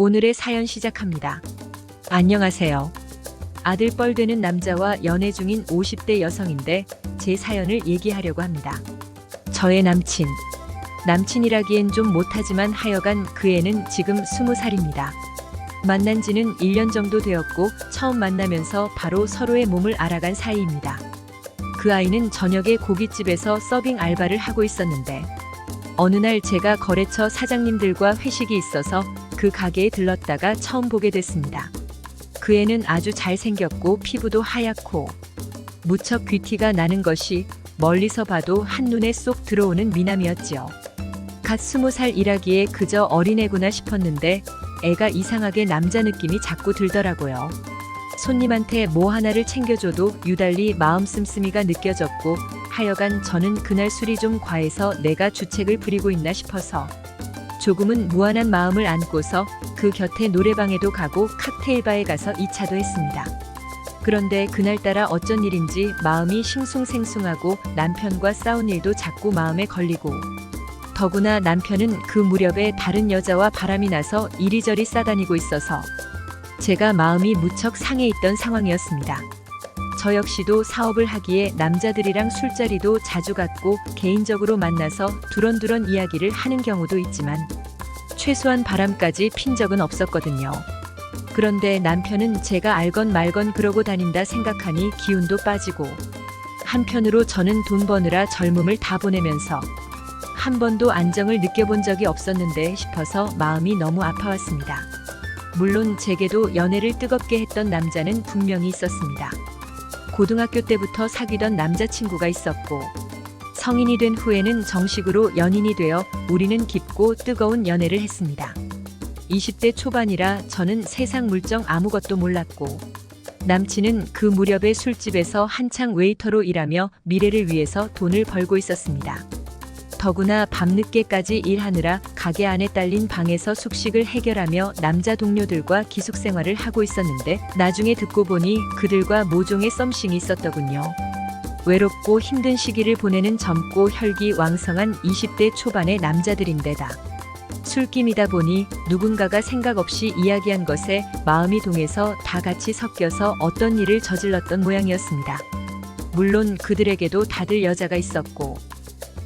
오늘의 사연 시작합니다. 안녕하세요. 아들 뻘 되는 남자와 연애 중인 50대 여성인데 제 사연을 얘기하려고 합니다. 저의 남친이라기엔 좀 못하지만 하여간 그 애는 지금 20살입니다. 만난 지는 1년 정도 되었고 처음 만나면서 바로 서로의 몸을 알아간 사이입니다. 그 아이는 저녁에 고깃집에서 서빙 알바를 하고 있었는데 어느 날 제가 거래처 사장님들과 회식이 있어서 그 가게에 들렀다가 처음 보게 됐습니다. 그 애는 아주 잘생겼고 피부도 하얗고 무척 귀티가 나는 것이 멀리서 봐도 한눈에 쏙 들어오는 미남이었지요. 갓 20살이라기에 그저 어린애구나 싶었는데 애가 이상하게 남자 느낌이 자꾸 들더라고요. 손님한테 뭐 하나를 챙겨줘도 유달리 마음 씀씀이가 느껴졌고 하여간 저는 그날 술이 좀 과해서 내가 주책을 부리고 있나 싶어서 조금은 무한한 마음을 안고서 그 곁에 노래방에도 가고 칵테일 바에 가서 2차도 했습니다. 그런데 그날따라 어쩐 일인지 마음이 싱숭생숭하고 남편과 싸운 일도 자꾸 마음에 걸리고 더구나 남편은 그 무렵에 다른 여자와 바람이 나서 이리저리 싸다니고 있어서 제가 마음이 무척 상해 있던 상황이었습니다. 저 역시도 사업을 하기에 남자들이랑 술자리도 자주 갔고 개인적으로 만나서 두런두런 이야기를 하는 경우도 있지만 최소한 바람까지 핀 적은 없었거든요. 그런데 남편은 제가 알건 말건 그러고 다닌다 생각하니 기운도 빠지고 한편으로 저는 돈 버느라 젊음을 다 보내면서 한 번도 안정을 느껴본 적이 없었는데 싶어서 마음이 너무 아파왔습니다. 물론 제게도 연애를 뜨겁게 했던 남자는 분명히 있었습니다. 고등학교 때부터 사귀던 남자친구가 있었고 성인이 된 후에는 정식으로 연인이 되어 우리는 깊고 뜨거운 연애를 했습니다. 20대 초반이라 저는 세상 물정 아무것도 몰랐고 남친은 그 무렵에 술집에서 한창 웨이터로 일하며 미래를 위해서 돈을 벌고 있었습니다. 더구나 밤늦게까지 일하느라 가게 안에 딸린 방에서 숙식을 해결하며 남자 동료들과 기숙생활을 하고 있었는데 나중에 듣고 보니 그들과 모종의 썸씽이 있었더군요. 외롭고 힘든 시기를 보내는 젊고 혈기왕성한 20대 초반의 남자들인데다 술김이다 보니 누군가가 생각 없이 이야기한 것에 마음이 동해서 다 같이 섞여서 어떤 일을 저질렀던 모양이었습니다. 물론 그들에게도 다들 여자가 있었고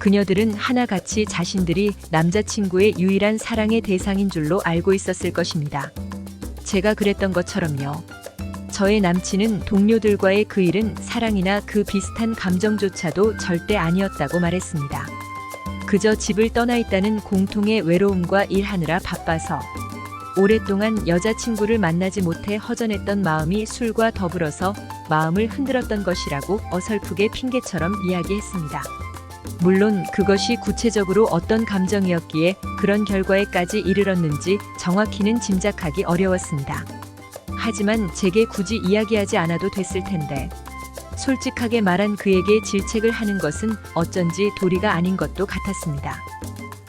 그녀들은 하나같이 자신들이 남자친구의 유일한 사랑의 대상인 줄로 알고 있었을 것입니다. 제가 그랬던 것처럼요. 저의 남친은 동료들과의 그 일은 사랑이나 그 비슷한 감정조차도 절대 아니었다고 말했습니다. 그저 집을 떠나 있다는 공통의 외로움과 일하느라 바빠서 오랫동안 여자친구를 만나지 못해 허전했던 마음이 술과 더불어서 마음을 흔들었던 것이라고 어설프게 핑계처럼 이야기했습니다. 물론 그것이 구체적으로 어떤 감정이었기에 그런 결과에까지 이르렀는지 정확히는 짐작하기 어려웠습니다. 하지만 제게 굳이 이야기하지 않아도 됐을 텐데 솔직하게 말한 그에게 질책을 하는 것은 어쩐지 도리가 아닌 것도 같았습니다.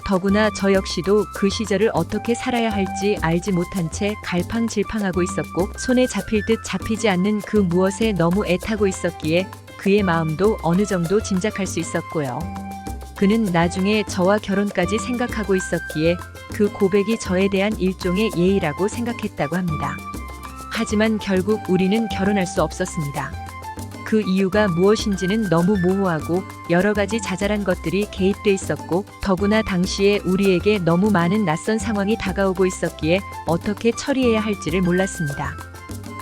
더구나 저 역시도 그 시절을 어떻게 살아야 할지 알지 못한 채 갈팡질팡하고 있었고 손에 잡힐 듯 잡히지 않는 그 무엇에 너무 애타고 있었기에 그의 마음도 어느 정도 짐작할 수 있었고요. 그는 나중에 저와 결혼까지 생각하고 있었기에 그 고백이 저에 대한 일종의 예의라고 생각했다고 합니다. 하지만 결국 우리는 결혼할 수 없었습니다. 그 이유가 무엇인지는 너무 모호하고 여러 가지 자잘한 것들이 개입돼 있었고 더구나 당시에 우리에게 너무 많은 낯선 상황이 다가오고 있었기에 어떻게 처리해야 할지를 몰랐습니다.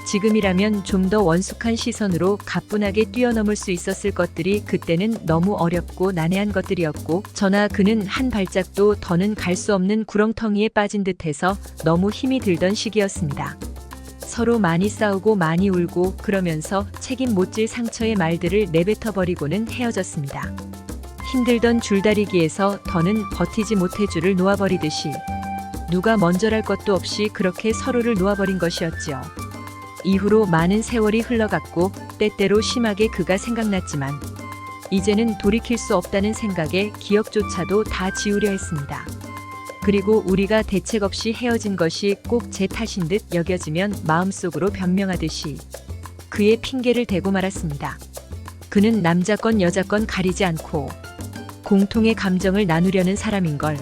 지금이라면 좀 더 원숙한 시선으로 가뿐하게 뛰어넘을 수 있었을 것들이 그때는 너무 어렵고 난해한 것들이었고 저나 그는 한 발짝도 더는 갈 수 없는 구렁텅이에 빠진 듯해서 너무 힘이 들던 시기였습니다. 서로 많이 싸우고 많이 울고 그러면서 책임 못 질 상처의 말들을 내뱉어버리고는 헤어졌습니다. 힘들던 줄다리기에서 더는 버티지 못해 줄을 놓아버리듯이 누가 먼저랄 것도 없이 그렇게 서로를 놓아버린 것이었지요. 이후로 많은 세월이 흘러갔고 때때로 심하게 그가 생각났지만 이제는 돌이킬 수 없다는 생각에 기억조차도 다 지우려 했습니다. 그리고 우리가 대책 없이 헤어진 것이 꼭 제 탓인 듯 여겨지면 마음속으로 변명하듯이 그의 핑계를 대고 말았습니다. 그는 남자건 여자건 가리지 않고 공통의 감정을 나누려는 사람인걸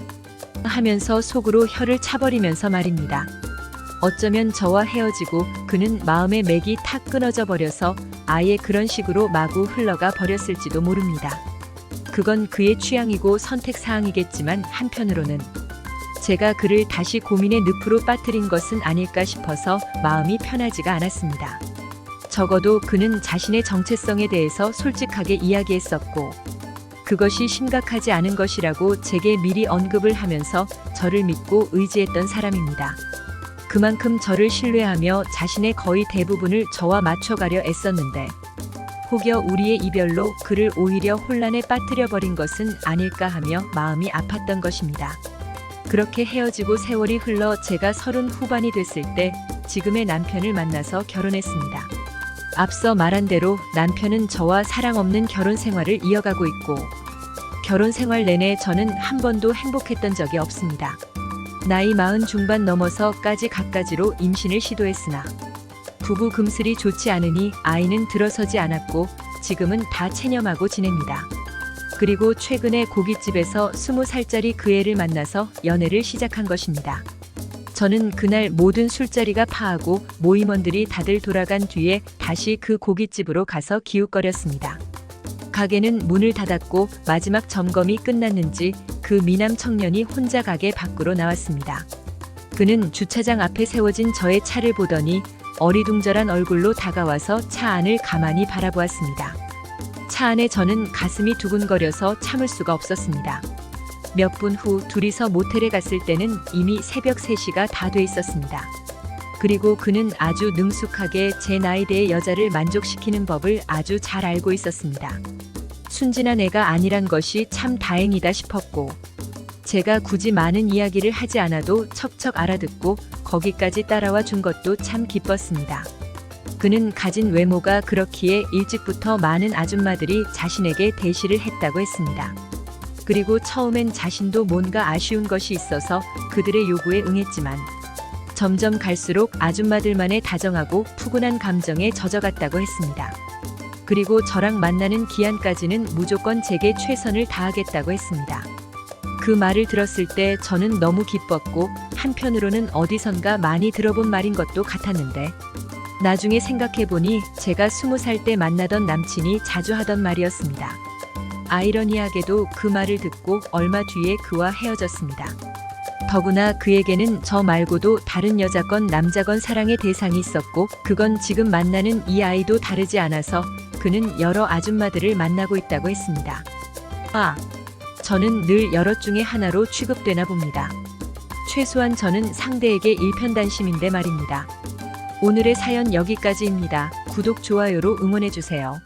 하면서 속으로 혀를 차버리면서 말입니다. 어쩌면 저와 헤어지고 그는 마음의 맥이 탁 끊어져 버려서 아예 그런 식으로 마구 흘러가 버렸을지도 모릅니다. 그건 그의 취향이고 선택 사항이겠지만 한편으로는 제가 그를 다시 고민의 늪으로 빠뜨린 것은 아닐까 싶어서 마음이 편하지가 않았습니다. 적어도 그는 자신의 정체성에 대해서 솔직하게 이야기했었고 그것이 심각하지 않은 것이라고 제게 미리 언급을 하면서 저를 믿고 의지했던 사람입니다. 그만큼 저를 신뢰하며 자신의 거의 대부분을 저와 맞춰가려 애썼는데 혹여 우리의 이별로 그를 오히려 혼란에 빠뜨려 버린 것은 아닐까 하며 마음이 아팠던 것입니다. 그렇게 헤어지고 세월이 흘러 제가 30 후반이 됐을 때 지금의 남편을 만나서 결혼했습니다. 앞서 말한 대로 남편은 저와 사랑 없는 결혼 생활을 이어가고 있고 결혼 생활 내내 저는 한 번도 행복했던 적이 없습니다. 나이 40 중반 넘어서까지 갖가지로 임신을 시도했으나 부부 금슬이 좋지 않으니 아이는 들어서지 않았고 지금은 다 체념하고 지냅니다. 그리고 최근에 고깃집에서 20살짜리 그 애를 만나서 연애를 시작한 것입니다. 저는 그날 모든 술자리가 파하고 모임원들이 다들 돌아간 뒤에 다시 그 고깃집으로 가서 기웃거렸습니다. 가게는 문을 닫았고 마지막 점검이 끝났는지 그 미남 청년이 혼자 가게 밖으로 나왔습니다. 그는 주차장 앞에 세워진 저의 차를 보더니 어리둥절한 얼굴로 다가와서 차 안을 가만히 바라보았습니다. 차 안에 저는 가슴이 두근거려서 참을 수가 없었습니다. 몇 분 후 둘이서 모텔에 갔을 때는 이미 새벽 3시가 다 돼 있었습니다. 그리고 그는 아주 능숙하게 제 나이대의 여자를 만족시키는 법을 아주 잘 알고 있었습니다. 순진한 애가 아니란 것이 참 다행이다 싶었고 제가 굳이 많은 이야기를 하지 않아도 척척 알아듣고 거기까지 따라와 준 것도 참 기뻤습니다. 그는 가진 외모가 그렇기에 일찍부터 많은 아줌마들이 자신에게 대시를 했다고 했습니다. 그리고 처음엔 자신도 뭔가 아쉬운 것이 있어서 그들의 요구에 응했지만 점점 갈수록 아줌마들만의 다정하고 푸근한 감정에 젖어갔다고 했습니다. 그리고 저랑 만나는 기한까지는 무조건 제게 최선을 다하겠다고 했습니다. 그 말을 들었을 때 저는 너무 기뻤고 한편으로는 어디선가 많이 들어본 말인 것도 같았는데 나중에 생각해보니 제가 20살 때 만나던 남친이 자주 하던 말이었습니다. 아이러니하게도 그 말을 듣고 얼마 뒤에 그와 헤어졌습니다. 더구나 그에게는 저 말고도 다른 여자건 남자건 사랑의 대상이 있었고 그건 지금 만나는 이 아이도 다르지 않아서 그는 여러 아줌마들을 만나고 있다고 했습니다. 저는 늘 여럿 중에 하나로 취급되나 봅니다. 최소한 저는 상대에게 일편단심인데 말입니다. 오늘의 사연 여기까지입니다. 구독, 좋아요로 응원해주세요.